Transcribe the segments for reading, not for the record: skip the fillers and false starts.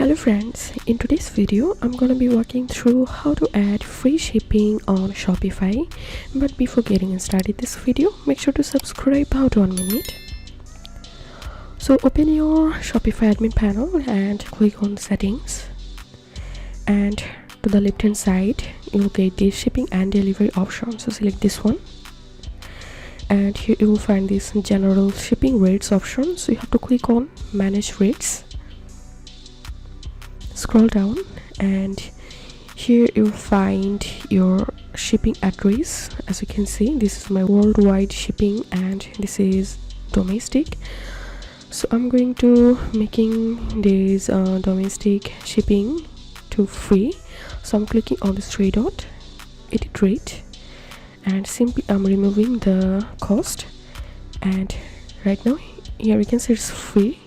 Hello friends, in today's video I'm gonna be walking through how to add free shipping on Shopify. But before getting started this video, make sure to subscribe. How to 1 minute. So open your Shopify admin panel and click on settings, and to the left hand side you will get the shipping and delivery option. So select this one, and here you will find this general shipping rates option. So you have to click on manage rates. Scroll down, and here you'll find your shipping address. As you can see, this is my worldwide shipping and this is domestic. So I'm going to making this domestic shipping to free. So I'm clicking on this three dot, edit rate, and simply I'm removing the cost, and right now here we can see it's free,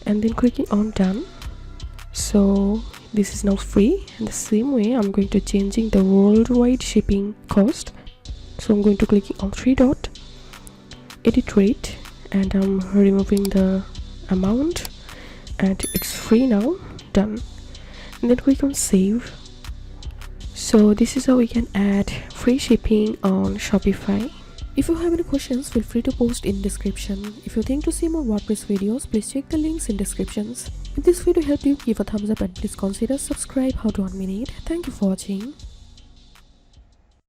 and then clicking on done. So this is now free, and the same way I'm going to changing the worldwide shipping cost. So I'm going to click on three dot, edit rate, and I'm removing the amount, and it's free now. Done. And then click on save. So this is how we can add free shipping on Shopify. If you have any questions, feel free to post in description. If you think to see more WordPress videos, please check the links in descriptions. If this video helped you, give a thumbs up and please consider subscribe. How to 1 minute. Thank you for watching.